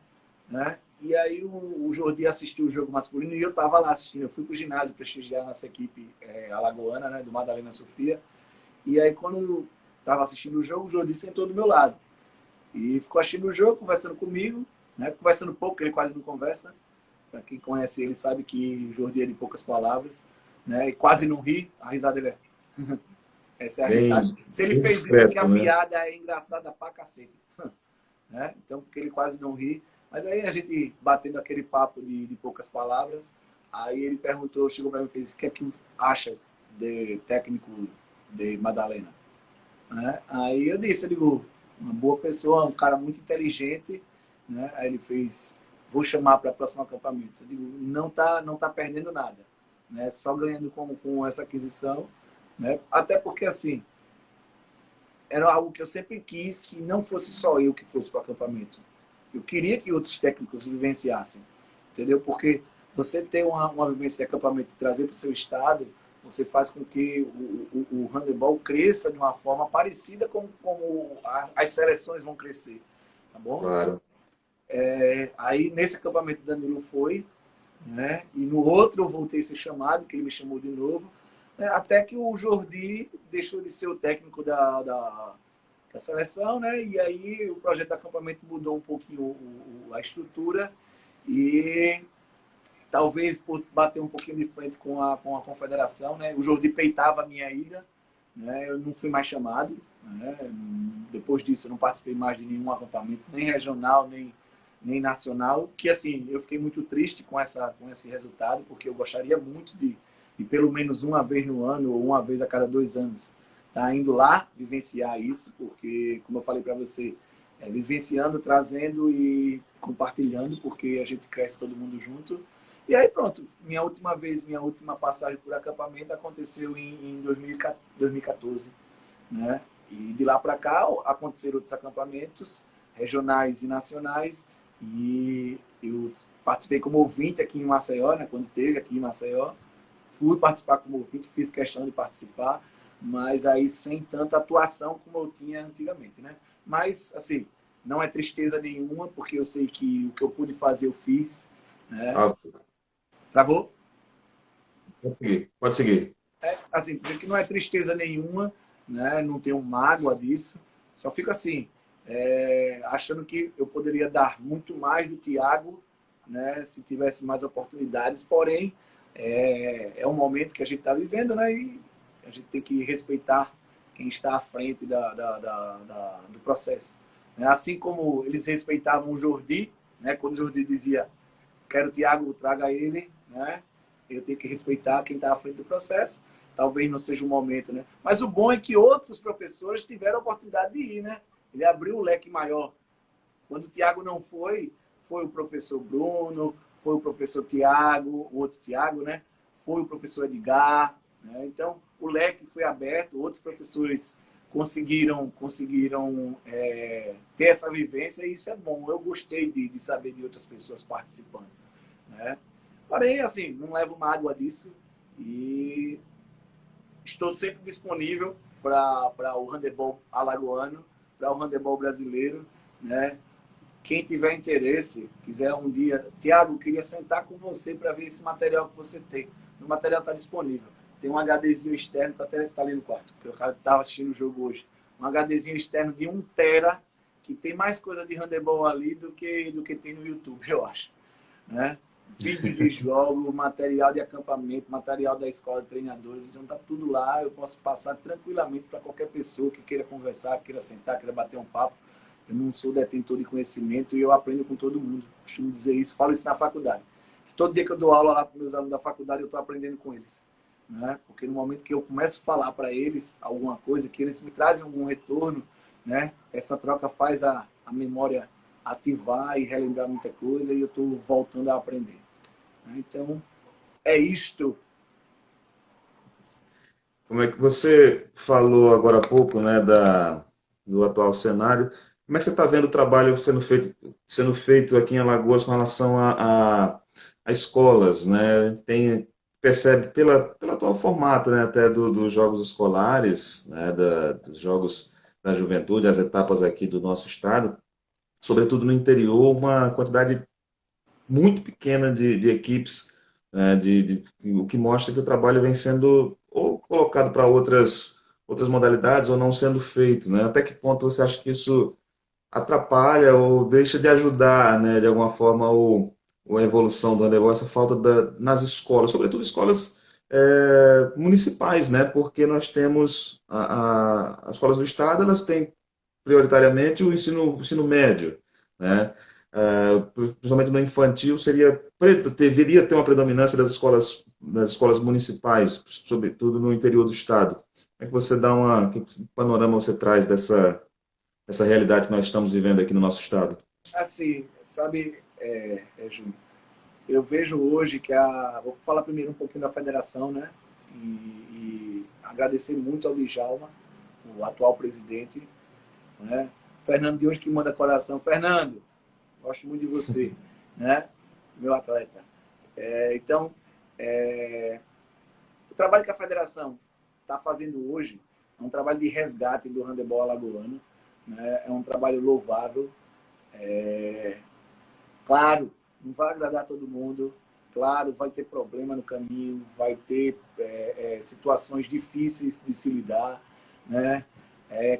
né? E aí o Jordi assistiu o jogo masculino e eu estava lá assistindo. Eu fui para o ginásio prestigiar nossa equipe alagoana, né? Do Madalena Sofia. E aí, quando eu estava assistindo o jogo, o Jordi sentou do meu lado e ficou assistindo o jogo, conversando comigo, né? Conversando pouco, ele quase não conversa. Para quem conhece ele sabe que o Jordi é de poucas palavras, né? E quase não ri. A risada dele essa é a risada. Se ele bem fez isso, é porque discreto, a né? piada é engraçada pra cacete, né? Então, porque ele quase não ri. Mas aí a gente batendo aquele papo de poucas palavras, aí ele perguntou, chegou para mim e fez: o que é que achas de técnico de Madalena. Né? Aí eu disse, eu digo, uma boa pessoa, um cara muito inteligente, né? Aí ele fez, vou chamar para o próximo acampamento. Eu digo, não tá perdendo nada, né? Só ganhando com essa aquisição, né? Até porque, assim, era algo que eu sempre quis, que não fosse só eu que fosse para o acampamento. Eu queria que outros técnicos vivenciassem, entendeu? Porque você ter uma vivência de acampamento e trazer para o seu estado, você faz com que o handebol cresça de uma forma parecida como as seleções vão crescer, tá bom? Claro. Aí, nesse acampamento, Danilo foi, né? E no outro eu voltei a ser chamado, que ele me chamou de novo, né? Até que o Jordi deixou de ser o técnico da seleção, né? E aí o projeto de acampamento mudou um pouquinho a estrutura e talvez por bater um pouquinho de frente com a confederação, né? O Jordi peitava a minha ida, né? Eu não fui mais chamado, né? Depois disso eu não participei mais de nenhum acampamento, nem regional, nem nacional, que assim, eu fiquei muito triste com esse resultado, porque eu gostaria muito de pelo menos uma vez no ano ou uma vez a cada 2 anos tá indo lá vivenciar isso, porque, como eu falei para você, vivenciando, trazendo e compartilhando, porque a gente cresce todo mundo junto. E aí pronto, minha última passagem por acampamento aconteceu em 2014, né? E de lá para cá aconteceram outros acampamentos regionais e nacionais, e eu participei como ouvinte aqui em Maceió, né? Quando teve aqui em Maceió, fui participar como ouvinte, fiz questão de participar, mas aí sem tanta atuação como eu tinha antigamente, né? Mas, assim, não é tristeza nenhuma, porque eu sei que o que eu pude fazer eu fiz, né? Ah, Travou? pode seguir. Pode seguir. Assim, dizer que não é tristeza nenhuma, né? Não tenho mágoa disso, só fico assim, achando que eu poderia dar muito mais do Thiago, né? Se tivesse mais oportunidades, porém, é um momento que a gente está vivendo, né? E a gente tem que respeitar quem está à frente do processo. Né? Assim como eles respeitavam o Jordi, né? Quando o Jordi dizia, quero o Thiago, traga ele, né? Eu tenho que respeitar quem está à frente do processo. Talvez não seja o momento, né? Mas o bom é que outros professores tiveram a oportunidade de ir, né? Ele abriu o leque maior. Quando o Thiago não foi, foi o professor Bruno, foi o professor Thiago, o outro Thiago, né? Foi o professor Edgar, né? Então, o leque foi aberto, outros professores conseguiram ter essa vivência, e isso é bom. Eu gostei de saber de outras pessoas participando, né? Porém, assim, não levo mágoa disso e estou sempre disponível para o handebol alagoano, para o handebol brasileiro, né? Quem tiver interesse, quiser um dia, Thiago, queria sentar com você para ver esse material que você tem. O material está disponível. Tem um HDzinho externo, tá ali no quarto, que eu estava assistindo o jogo hoje. Um HDzinho externo de 1 TB, que tem mais coisa de handebol ali do que tem no YouTube, eu acho. Né? Vídeos de jogo, material de acampamento, material da escola de treinadores, então tá tudo lá. Eu posso passar tranquilamente para qualquer pessoa que queira conversar, queira sentar, queira bater um papo. Eu não sou detentor de conhecimento e eu aprendo com todo mundo. Costumo dizer isso, falo isso na faculdade. Que todo dia que eu dou aula lá para meus alunos da faculdade, eu estou aprendendo com eles. Né? Porque no momento que eu começo a falar para eles alguma coisa, que eles me trazem algum retorno, né? Essa troca faz a memória ativar e relembrar muita coisa, e eu estou voltando a aprender. Então, é isto. Como é que você falou agora há pouco, né, do atual cenário? Como é que você está vendo o trabalho sendo feito aqui em Alagoas com relação a escolas, né? Percebe pelo atual formato, né, até dos jogos escolares, né, dos jogos da juventude, as etapas aqui do nosso estado, sobretudo no interior, uma quantidade muito pequena de equipes, né, o que mostra que o trabalho vem sendo ou colocado para outras modalidades ou não sendo feito, né? Até que ponto você acha que isso atrapalha ou deixa de ajudar, né, de alguma forma, a evolução do handebol, essa falta nas escolas, sobretudo escolas municipais, né? Porque nós temos as escolas do estado, elas têm prioritariamente o ensino médio, né? Principalmente no infantil, deveria ter uma predominância das escolas municipais, sobretudo no interior do estado. é que você dá que panorama você traz dessa realidade que nós estamos vivendo aqui no nosso estado? Assim, sabe, Júnior, eu vejo hoje que vou falar primeiro um pouquinho da federação, né? E agradecer muito ao Djalma, o atual presidente, né? Fernando de hoje que manda coração. Fernando, gosto muito de você, né? Meu atleta. Então, o trabalho que a federação está fazendo hoje é um trabalho de resgate do handebol alagoano, né? É um trabalho louvável. Claro, não vai agradar todo mundo. Claro, vai ter problema no caminho, vai ter situações difíceis de se lidar, né?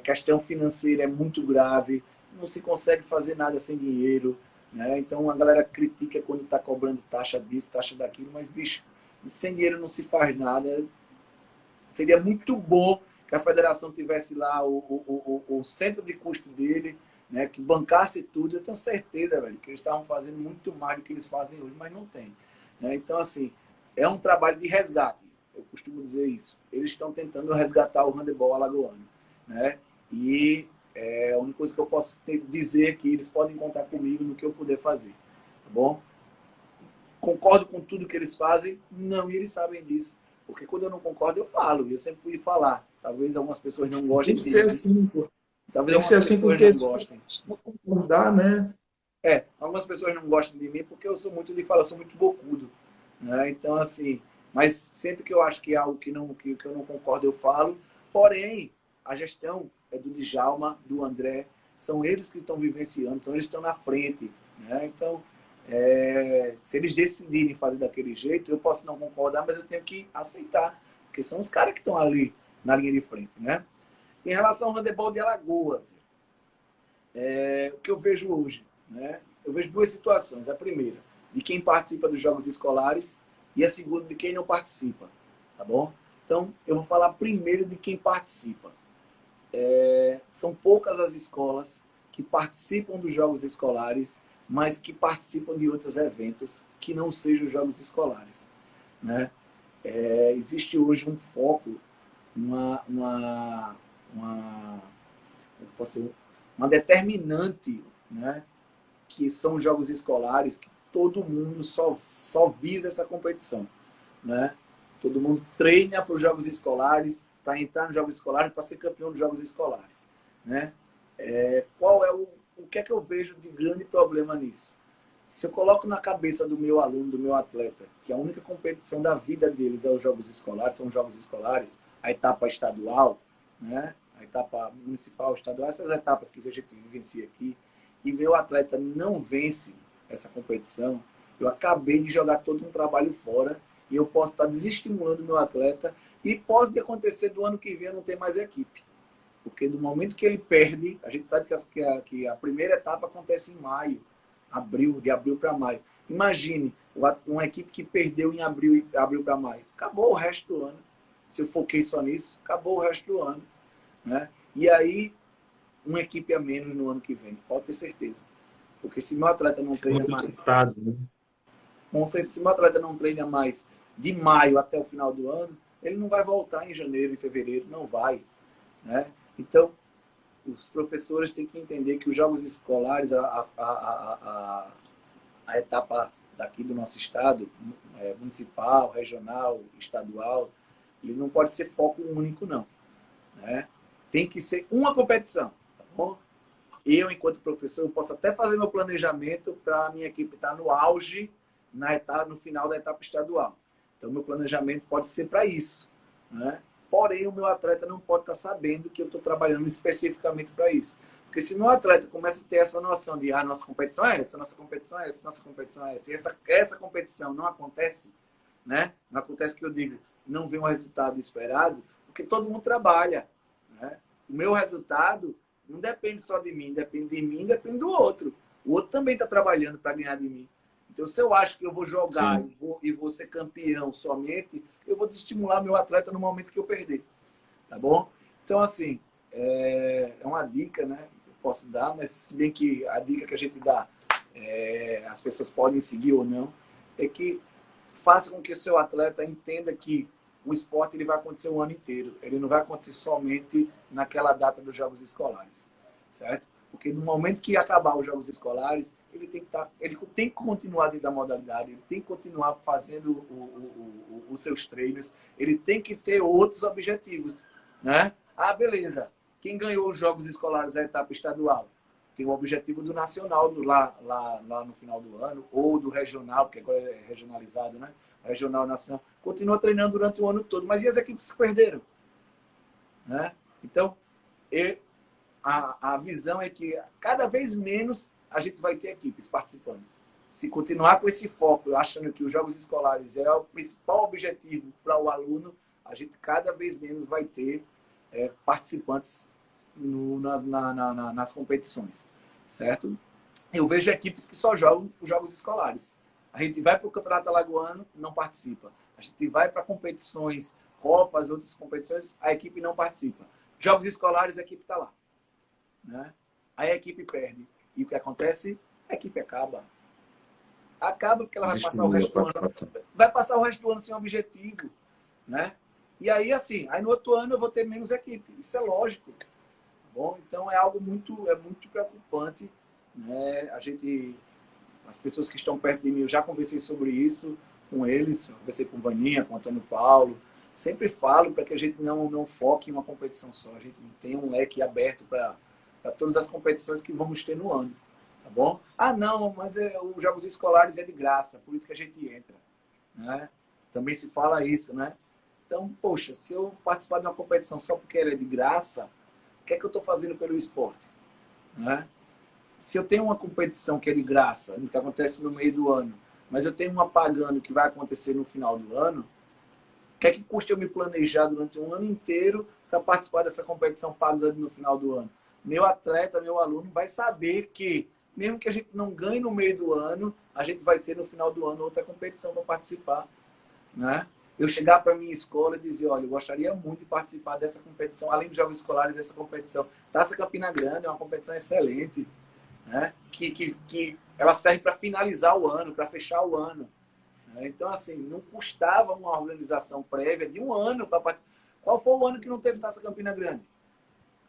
Questão financeira é muito grave, não se consegue fazer nada sem dinheiro, né? Então a galera critica quando está cobrando taxa disso, taxa daquilo, mas bicho, sem dinheiro não se faz nada. Seria muito bom que a federação tivesse lá o centro de custo dele, né, que bancasse tudo. Eu tenho certeza, velho, que eles estavam fazendo muito mais do que eles fazem hoje, mas não tem. Né? Então, assim, é um trabalho de resgate. Eu costumo dizer isso. Eles estão tentando resgatar o handebol alagoano. Né? E a única coisa que eu posso dizer é que eles podem contar comigo no que eu puder fazer. Tá bom? Concordo com tudo que eles fazem? Não, e eles sabem disso. Porque quando eu não concordo, eu falo. Eu sempre fui falar. Talvez algumas pessoas não Tem gostem que de ser mim. assim, Talvez tem que ser algumas assim pessoas porque não se gostem. não concordar, né? Algumas pessoas não gostam de mim porque eu sou muito de falar, eu sou muito bocudo. Né? Então, assim, mas sempre que eu acho que é algo que eu não concordo, eu falo. Porém, a gestão é do Djalma, do André, são eles que estão vivenciando, são eles que estão na frente. Né? Então, se eles decidirem fazer daquele jeito, eu posso não concordar, mas eu tenho que aceitar, porque são os caras que estão ali na linha de frente. Né? Em relação ao handebol de Alagoas, o que eu vejo hoje? Né? Eu vejo duas situações. A primeira, de quem participa dos jogos escolares, e a segunda, de quem não participa. Tá bom? Então, eu vou falar primeiro de quem participa. São poucas as escolas que participam dos jogos escolares, mas que participam de outros eventos que não sejam os jogos escolares. Né? Existe hoje um foco, uma, uma determinante, né? Que são os jogos escolares, que todo mundo só visa essa competição. Né? Todo mundo treina para os jogos escolares, para entrar nos jogos escolares, para ser campeão dos jogos escolares. Né? Qual é o que é que eu vejo de grande problema nisso? Se eu coloco na cabeça do meu aluno, do meu atleta, que a única competição da vida deles é os jogos escolares, são os jogos escolares, a etapa estadual, né? A etapa municipal, estadual, essas etapas que a gente vivencia aqui, e meu atleta não vence essa competição, eu acabei de jogar todo um trabalho fora e eu posso estar desestimulando o meu atleta e pode acontecer do ano que vem eu não ter mais equipe. Porque no momento que ele perde, a gente sabe que a primeira etapa acontece em maio, de abril para maio. Imagine uma equipe que perdeu em abril para maio. Acabou o resto do ano. Se eu foquei só nisso, acabou o resto do ano. Né? E aí, uma equipe a menos no ano que vem, pode ter certeza. Porque se meu atleta não Fica treina muito mais, disputado, né? se meu atleta não treina mais de maio até o final do ano, ele não vai voltar em janeiro, em fevereiro, não vai. Né? Então, os professores têm que entender que os jogos escolares, a etapa daqui do nosso estado, municipal, regional, estadual, ele não pode ser foco único, não. Né? Tem que ser uma competição. Tá bom? Eu, enquanto professor, eu posso até fazer meu planejamento para a minha equipe estar no auge no final da etapa estadual. Então, meu planejamento pode ser para isso. Né? Porém, o meu atleta não pode estar sabendo que eu estou trabalhando especificamente para isso. Porque se meu atleta começa a ter essa noção de nossa competição é essa, nossa competição é essa, nossa competição é essa, e essa competição não acontece, né? Não acontece que eu digo, não vem o resultado esperado, porque todo mundo trabalha. Né? O meu resultado não depende só de mim, depende do outro. O outro também está trabalhando para ganhar de mim. Então, se eu acho que eu vou jogar Sim. e vou ser campeão somente, eu vou desestimular meu atleta no momento que eu perder. Tá bom? Então, assim, é uma dica, né? Eu posso dar, mas se bem que a dica que a gente dá, as pessoas podem seguir ou não, é que faça com que o seu atleta entenda que o esporte ele vai acontecer o ano inteiro. Ele não vai acontecer somente naquela data dos Jogos Escolares, certo? Porque no momento que acabar os Jogos Escolares, ele tem que continuar dentro da modalidade, ele tem que continuar fazendo os seus treinos, ele tem que ter outros objetivos, né? Ah, beleza. Quem ganhou os Jogos Escolares, a etapa estadual, tem o objetivo do nacional lá no final do ano, ou do regional, porque agora é regionalizado, né? Regional, nacional. Continua treinando durante o ano todo. Mas e as equipes que perderam? Né? Então, a visão é que cada vez menos a gente vai ter equipes participando. Se continuar com esse foco, achando que os Jogos Escolares é o principal objetivo para o aluno, a gente cada vez menos vai ter participantes nas competições, certo? Eu vejo equipes que só jogam os Jogos Escolares. A gente vai para o Campeonato Alagoano, não participa. A gente vai para competições, Copas, outras competições, a equipe não participa. Jogos Escolares, a equipe está lá. Né? Aí a equipe perde. E o que acontece? A equipe acaba. Acaba porque ela vai passar o resto do ano. Vai passar o resto do ano sem objetivo. Né? E aí, assim, aí no outro ano eu vou ter menos equipe. Isso é lógico. Bom, então é algo muito preocupante. Né? As pessoas que estão perto de mim, eu já conversei sobre isso com eles, eu conversei com o Vaninha, com o Antônio Paulo. Sempre falo para que a gente não foque em uma competição só. A gente tem um leque aberto para todas as competições que vamos ter no ano. Tá bom? Ah, não, mas os Jogos Escolares é de graça, por isso que a gente entra. Né? Também se fala isso, né? Então, poxa, se eu participar de uma competição só porque ela é de graça, o que é que eu estou fazendo pelo esporte? Né? Se eu tenho uma competição que é de graça, que acontece no meio do ano, mas eu tenho uma pagando que vai acontecer no final do ano, o que é que custa eu me planejar durante um ano inteiro para participar dessa competição pagando no final do ano? Meu atleta, meu aluno vai saber que, mesmo que a gente não ganhe no meio do ano, a gente vai ter no final do ano outra competição para participar. Né? Eu chegar para a minha escola e dizer, olha, eu gostaria muito de participar dessa competição, além dos Jogos Escolares, dessa competição. Taça Campina Grande é uma competição excelente, né? Que ela serve para finalizar o ano, para fechar o ano. Né? Então, assim, não custava uma organização prévia de um ano. Qual foi o ano que não teve Taça Campina Grande?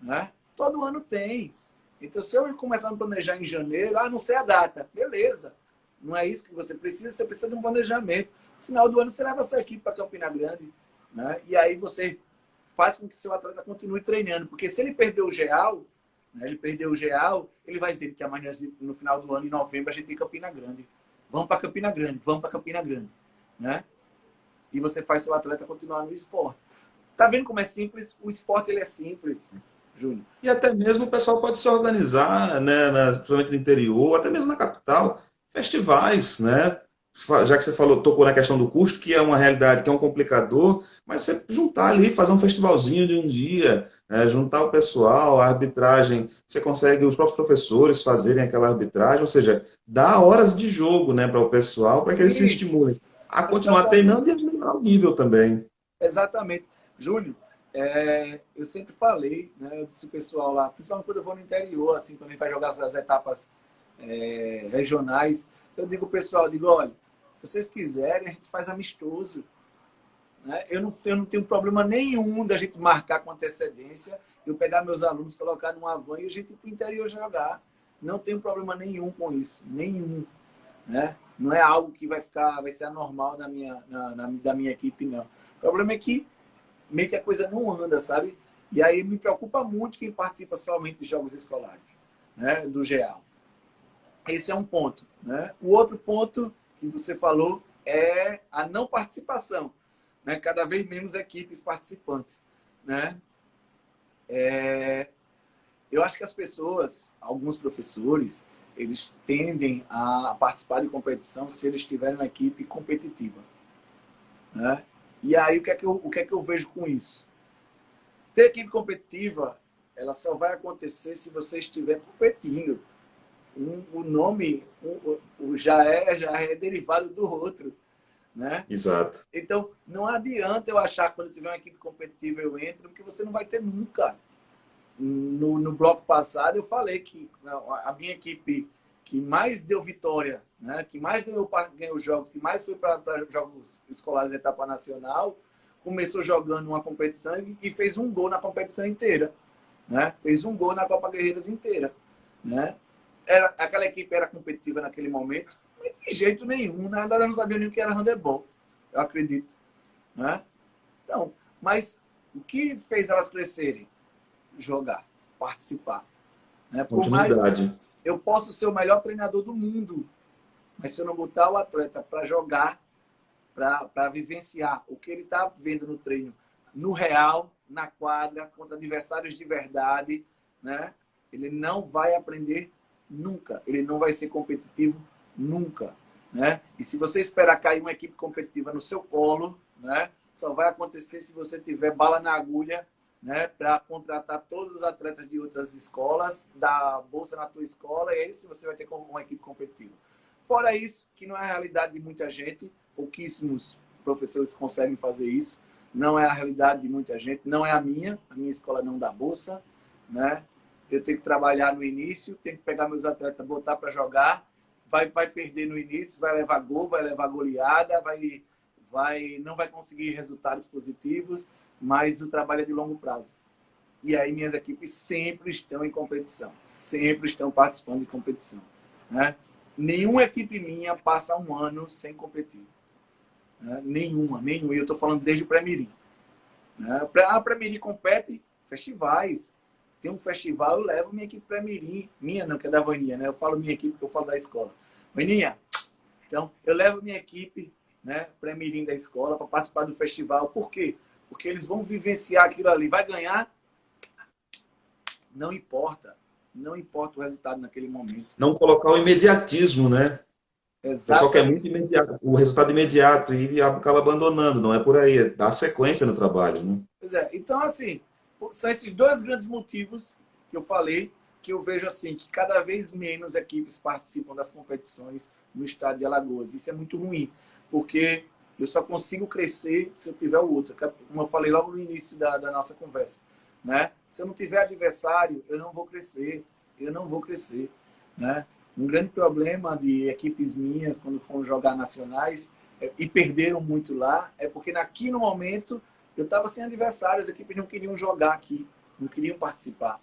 Né? Todo ano tem. Então, se eu começar a me planejar em janeiro, não sei a data. Beleza. Não é isso que você precisa de um planejamento. No final do ano, você leva a sua equipe para Campina Grande. Né? E aí você faz com que seu atleta continue treinando. Porque se ele perder o GEAL, né, ele vai dizer que amanhã, no final do ano, em novembro, a gente tem Campina Grande. Vamos para Campina Grande, vamos para Campina Grande. Né? E você faz seu atleta continuar no esporte. Tá vendo como é simples? O esporte ele é simples, Júnior. E até mesmo o pessoal pode se organizar, né, principalmente no interior, até mesmo na capital, festivais, né? Já que você tocou na questão do custo, que é uma realidade, que é um complicador, mas você juntar ali, fazer um festivalzinho de um dia, né, juntar o pessoal, a arbitragem, você consegue os próprios professores fazerem aquela arbitragem, ou seja, dar horas de jogo, né, para o pessoal, para que eles se estimulem a continuar treinando e a melhorar o nível também. Exatamente. Júnior, eu sempre falei, né, eu disse o pessoal lá, principalmente quando eu vou no interior, assim, quando a gente vai jogar as etapas regionais, eu digo ao pessoal, olha, se vocês quiserem, a gente faz amistoso. Né? Eu não tenho problema nenhum da gente marcar com antecedência, eu pegar meus alunos, colocar numa van e a gente ir para o interior jogar. Não tenho problema nenhum com isso, nenhum. Né? Não é algo que vai ser anormal da minha equipe, não. O problema é que meio que a coisa não anda, sabe? E aí me preocupa muito quem participa somente de jogos escolares, né? Do GEAL. Esse é um ponto. Né? O outro ponto que você falou é a não participação. Né? Cada vez menos equipes participantes. Né? Eu acho que as pessoas, alguns professores, eles tendem a participar de competição se eles tiverem uma equipe competitiva. Né? E aí, o que é que eu vejo com isso? Ter equipe competitiva, ela só vai acontecer se você estiver competindo. O nome já é derivado do outro. Né? Exato. Então, não adianta eu achar que quando eu tiver uma equipe competitiva eu entro, porque você não vai ter nunca. No bloco passado, eu falei que a minha equipe que mais deu vitória, né? Que mais ganhou jogos, que mais foi para jogos escolares etapa nacional, começou jogando uma competição e fez um gol na competição inteira, né? Fez um gol na Copa Guerreiras inteira, né? Aquela equipe era competitiva naquele momento? De jeito nenhum, na verdade eu não sabia nem o que era handebol, eu acredito, né? Então, mas o que fez elas crescerem? Jogar, participar, né? Por mais Continuidade. eu posso ser o melhor treinador do mundo, mas se eu não botar o atleta para jogar, para vivenciar o que ele está vendo no treino, no real, na quadra, contra adversários de verdade, né? Ele não vai aprender nunca. Ele não vai ser competitivo nunca, né? E se você esperar cair uma equipe competitiva no seu colo, né? Só vai acontecer se você tiver bala na agulha, né? Para contratar todos os atletas de outras escolas, dar bolsa na tua escola, e aí sim você vai ter uma equipe competitiva. Fora isso, que não é a realidade de muita gente, pouquíssimos professores conseguem fazer isso, não é a realidade de muita gente, não é a minha escola não dá bolsa, né? Eu tenho que trabalhar no início, tenho que pegar meus atletas, botar para jogar, vai perder no início, vai levar gol, vai levar goleada, não vai conseguir resultados positivos, mas o trabalho é de longo prazo. E aí minhas equipes sempre estão em competição, sempre estão participando de competição, né? Nenhuma equipe minha passa um ano sem competir. Né? Nenhuma. E eu estou falando desde o Pré-Mirim. Né? A Pré-Mirim compete festivais. Tem um festival, eu levo minha equipe Pré-Mirim. Minha não, que é da Vaninha, né? Eu falo minha equipe porque eu falo da escola. Vaninha, então eu levo minha equipe, né, Pré-Mirim da escola para participar do festival. Por quê? Porque eles vão vivenciar aquilo ali. Vai ganhar? Não importa. Não importa o resultado naquele momento. Não colocar o imediatismo, né? O pessoal quer muito Exatamente. imediato, o resultado imediato e acaba abandonando, não é por aí, é dar sequência no trabalho, né? Pois é. Então, assim, são esses dois grandes motivos que eu falei, que eu vejo assim, que cada vez menos equipes participam das competições no estado de Alagoas. Isso é muito ruim, porque eu só consigo crescer se eu tiver o outro. Como eu falei logo no início da nossa conversa, né? Se eu não tiver adversário, eu não vou crescer. Eu não vou crescer, né? Um grande problema de equipes minhas, quando foram jogar nacionais, e perderam muito lá, é porque aqui no momento eu estava sem adversários, as equipes não queriam jogar aqui, não queriam participar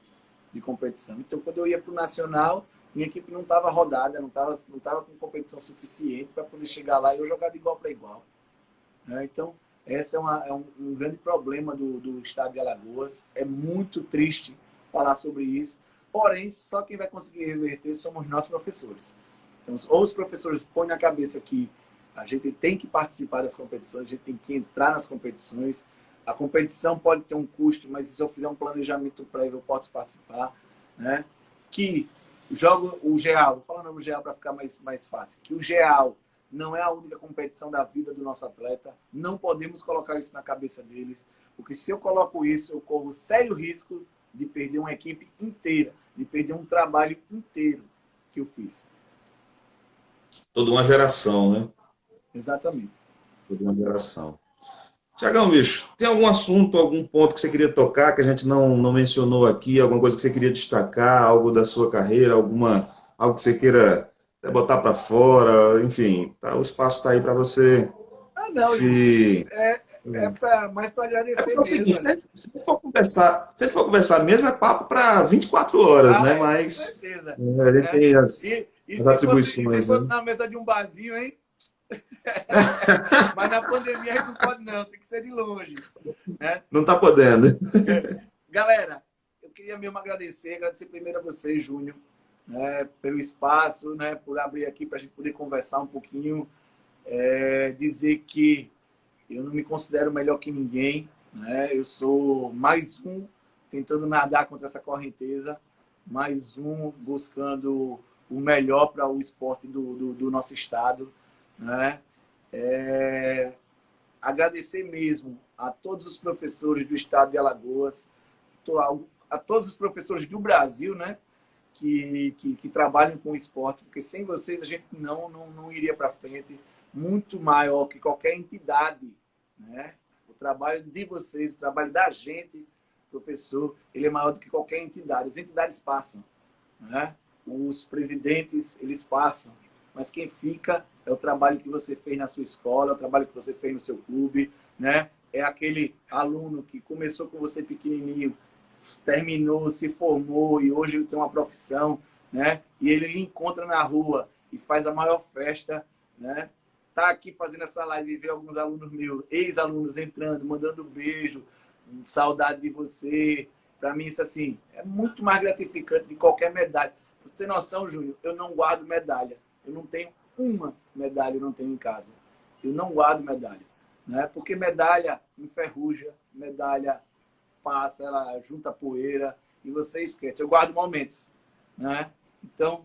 de competição. Então, quando eu ia para o Nacional, minha equipe não estava rodada, não tava com competição suficiente para poder chegar lá e eu jogar de igual para igual. Né? Então, esse é um grande problema do estado de Alagoas. É muito triste falar sobre isso. Porém, só quem vai conseguir reverter somos nós professores. Então, ou os professores põem na cabeça que a gente tem que participar das competições, a gente tem que entrar nas competições. A competição pode ter um custo, mas se eu fizer um planejamento prévio, eu posso participar. Né? Que jogo o GEAL, vou falar no GEAL para ficar mais fácil, que o GEAL não é a única competição da vida do nosso atleta. Não podemos colocar isso na cabeça deles, porque se eu coloco isso, eu corro sério risco de perder uma equipe inteira, de perder um trabalho inteiro que eu fiz. Toda uma geração, né? Exatamente. Toda uma geração. Tiagão, bicho, tem algum assunto, algum ponto que você queria tocar que a gente não mencionou aqui, alguma coisa que você queria destacar, algo da sua carreira, algo que você queira botar para fora, enfim, tá, o espaço está aí para você Ah, não, Júnior. se... Mais para agradecer É o mesmo. seguinte, se a gente for conversar mesmo, é papo para 24 horas, né? Com Mas certeza. a gente Né? tem E, e, as se fosse, e se atribuições, fosse né? na mesa de um barzinho, hein? Mas na pandemia a gente não pode não, tem que ser de longe. Né? Não está podendo. Galera, eu queria mesmo agradecer primeiro a você, Júnior, né, pelo espaço, né, por abrir aqui para a gente poder conversar um pouquinho, dizer que eu não me considero melhor que ninguém, né? Eu sou mais um tentando nadar contra essa correnteza, mais um buscando o melhor para o esporte do nosso estado, né? Agradecer mesmo a todos os professores do estado de Alagoas, a todos os professores do Brasil, né? Que trabalham com o esporte, porque sem vocês a gente não iria para frente, muito maior que qualquer entidade, né? O trabalho de vocês, o trabalho da gente, professor, ele é maior do que qualquer entidade. As entidades passam, né? Os presidentes, eles passam, mas quem fica é o trabalho que você fez na sua escola, é o trabalho que você fez no seu clube, né? é aquele aluno que começou com você pequenininho, terminou, se formou e hoje ele tem uma profissão, né? E ele lhe encontra na rua e faz a maior festa, né? Tá aqui fazendo essa live e ver alguns alunos meus, ex-alunos entrando, mandando beijo, saudade de você. Para mim, isso assim, é muito mais gratificante de qualquer medalha. Pra você ter noção, Júnior, eu não guardo medalha. Eu não tenho uma medalha, eu não tenho em casa. Eu não guardo medalha, né? Porque medalha enferruja, medalha passa, ela junta poeira e você esquece. Eu guardo momentos, né? Então,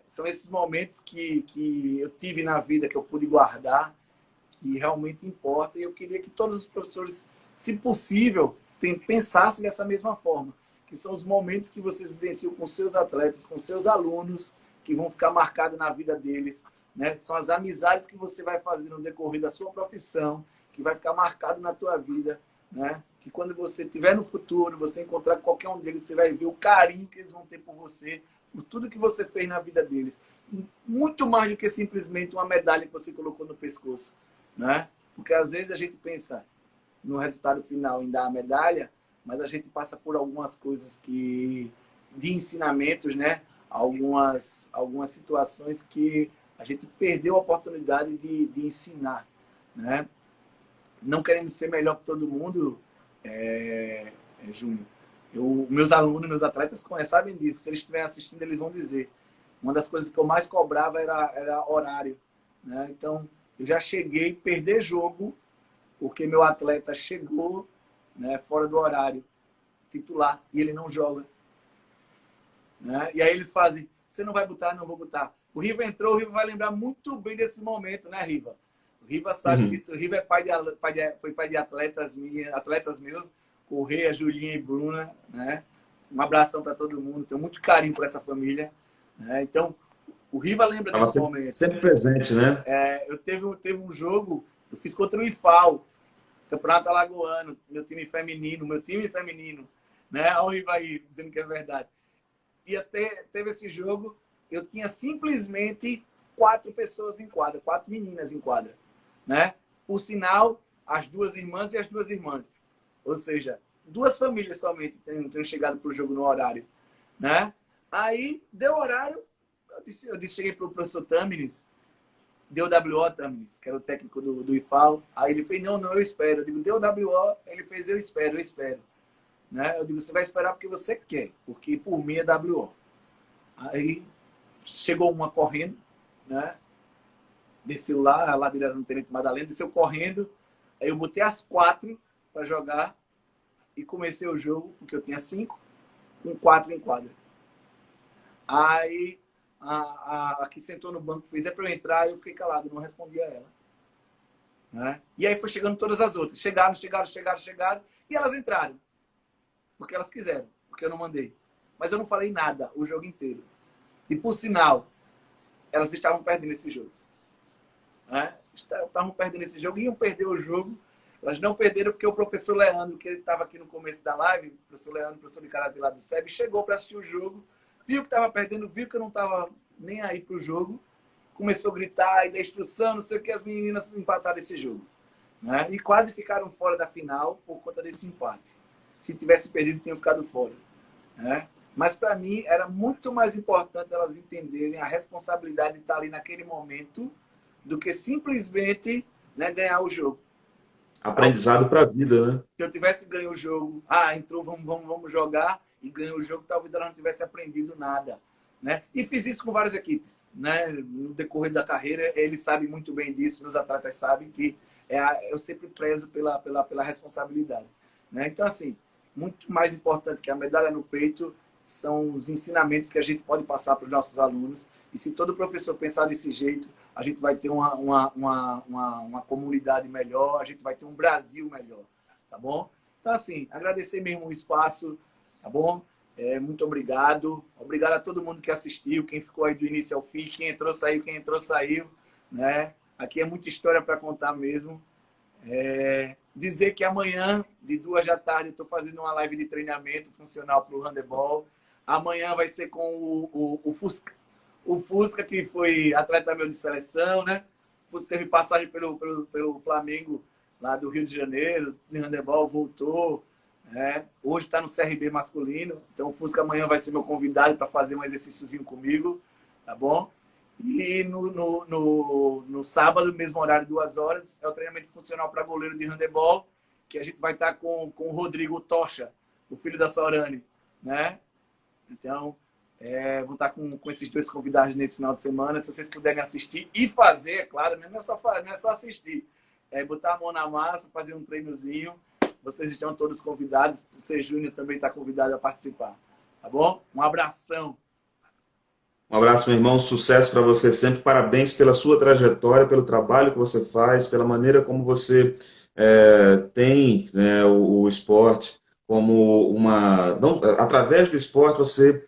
são esses momentos que eu tive na vida, que eu pude guardar, que realmente importa. E eu queria que todos os professores, se possível, pensassem dessa mesma forma, que são os momentos que vocês vivenciam com seus atletas, com seus alunos, que vão ficar marcados na vida deles, né? São as amizades que você vai fazer no decorrer da sua profissão, que vai ficar marcado na tua vida, né? Que quando você estiver no futuro, você encontrar qualquer um deles, você vai ver o carinho que eles vão ter por você, por tudo que você fez na vida deles. Muito mais do que simplesmente uma medalha que você colocou no pescoço, né? Porque às vezes a gente pensa no resultado final em dar a medalha, mas a gente passa por algumas coisas de ensinamentos, né? Algumas situações que a gente perdeu a oportunidade de ensinar, né? Não querendo ser melhor que todo mundo, Júnior. Meus alunos, meus atletas sabem disso. Se eles estiverem assistindo, eles vão dizer. Uma das coisas que eu mais cobrava era horário, né? Então, eu já cheguei a perder jogo porque meu atleta chegou, né, fora do horário titular e ele não joga, né? E aí eles fazem, você não vai botar? Não vou botar. O Riva entrou, o Riva vai lembrar muito bem desse momento, né, Riva? O Riva sabe disso. O Riva foi pai de atletas meus, Correia, Julinha e Bruna, né? Um abração para todo mundo, tenho muito carinho por essa família, né? Então, o Riva lembra Tava desse momento. sempre presente, né? Eu teve um jogo, eu fiz contra o IFAL, Campeonato Alagoano, meu time feminino, né? Olha o Riva aí, dizendo que é verdade. E até teve esse jogo, eu tinha simplesmente 4 pessoas em quadra, 4 meninas em quadra, né? Por sinal, as 2 irmãs e as 2 irmãs. Ou seja, 2 famílias somente têm chegado para o jogo no horário, né? Aí, deu horário, cheguei para o professor Tâmines, deu WO Tâmines, que era o técnico do IFAL. Aí ele fez, não, eu espero. Eu digo, deu WO, ele fez, eu espero. Né? Eu digo, você vai esperar porque você quer, porque por mim é WO. Aí chegou uma correndo, né? Desceu lá, a ladeira era no Tenente Madalena, desceu correndo. Aí eu botei as 4 para jogar e comecei o jogo, porque eu tinha 5, com 4 em quadra. Aí a que sentou no banco fez para eu entrar e eu fiquei calado, não respondi a ela. Né? E aí foi chegando todas as outras. Chegaram e elas entraram. Porque elas quiseram, porque eu não mandei. Mas eu não falei nada o jogo inteiro. E por sinal, elas estavam perdendo esse jogo. Né? Estavam perdendo esse jogo, iam perder o jogo. Elas não perderam porque o professor Leandro, que ele estava aqui no começo da live, o professor Leandro, professor de Karatê lá do SEB, chegou para assistir o jogo, viu que estava perdendo, viu que eu não estava nem aí para o jogo, começou a gritar e dar instrução, não sei o que, as meninas empataram esse jogo. Né? E quase ficaram fora da final por conta desse empate. Se tivesse perdido, tinham ficado fora. Né? Mas, para mim, era muito mais importante elas entenderem a responsabilidade de estar ali naquele momento do que simplesmente, né, ganhar o jogo. Aprendizado para a vida, né? Se eu tivesse ganho o jogo, entrou, vamos jogar, e ganhou o jogo, talvez ela não tivesse aprendido nada. Né? E fiz isso com várias equipes. Né? No decorrer da carreira, eles sabem muito bem disso, meus atletas sabem que eu sempre prezo pela responsabilidade. Né? Então, assim, muito mais importante que a medalha no peito são os ensinamentos que a gente pode passar para os nossos alunos. E se todo professor pensar desse jeito, a gente vai ter uma comunidade melhor, a gente vai ter um Brasil melhor, tá bom? Então, assim, agradecer mesmo o espaço, tá bom? Muito obrigado. Obrigado a todo mundo que assistiu, quem ficou aí do início ao fim, quem entrou, saiu, né? Aqui é muita história para contar mesmo. Dizer que amanhã, de 2 da tarde, eu estou fazendo uma live de treinamento funcional para o handebol. Amanhã vai ser com o Fusca. O Fusca, que foi atleta meu de seleção, né? O Fusca teve passagem pelo Flamengo lá do Rio de Janeiro, de handebol, voltou. Hoje está no CRB masculino, então o Fusca amanhã vai ser meu convidado para fazer um exercíciozinho comigo, tá bom? E no sábado, mesmo horário, 2 horas, é o treinamento funcional para goleiro de handebol, que a gente vai estar com o Rodrigo Tocha, o filho da Sorane, né? Então, vou estar com esses 2 convidados nesse final de semana. Se vocês puderem assistir e fazer, é claro, não é só assistir. É botar a mão na massa, fazer um treinozinho. Vocês estão todos convidados. Você, Júnior, também está convidado a participar. Tá bom? Um abração. Um abraço, meu irmão. Sucesso para você sempre. Parabéns pela sua trajetória, pelo trabalho que você faz, pela maneira como você tem, né, o esporte como uma... Não, através do esporte, você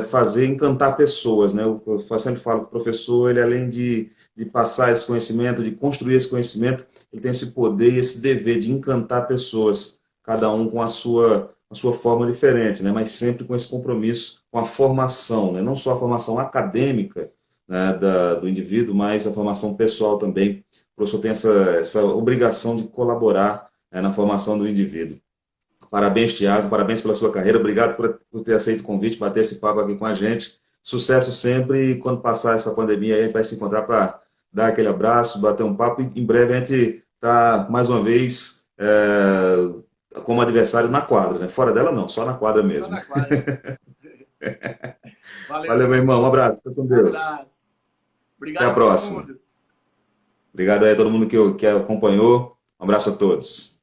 fazer encantar pessoas, né? Eu sempre falo que o professor, ele além de passar esse conhecimento, de construir esse conhecimento, ele tem esse poder e esse dever de encantar pessoas, cada um com a sua forma diferente, né? Mas sempre com esse compromisso com a formação, né? Não só a formação acadêmica, né, do indivíduo, mas a formação pessoal também. O professor tem essa obrigação de colaborar, né, na formação do indivíduo. Parabéns, Thiago, parabéns pela sua carreira, obrigado por ter aceito o convite, bater esse papo aqui com a gente. Sucesso sempre, e quando passar essa pandemia, a gente vai se encontrar para dar aquele abraço, bater um papo, e em breve a gente está, mais uma vez, como adversário na quadra, né? Fora dela não, só na quadra Só mesmo. na quadra. Valeu, Valeu. meu irmão, um abraço, fica com Um Deus. abraço. Até Obrigado a a todo próxima. mundo. Obrigado aí a todo mundo que acompanhou. Um abraço a todos.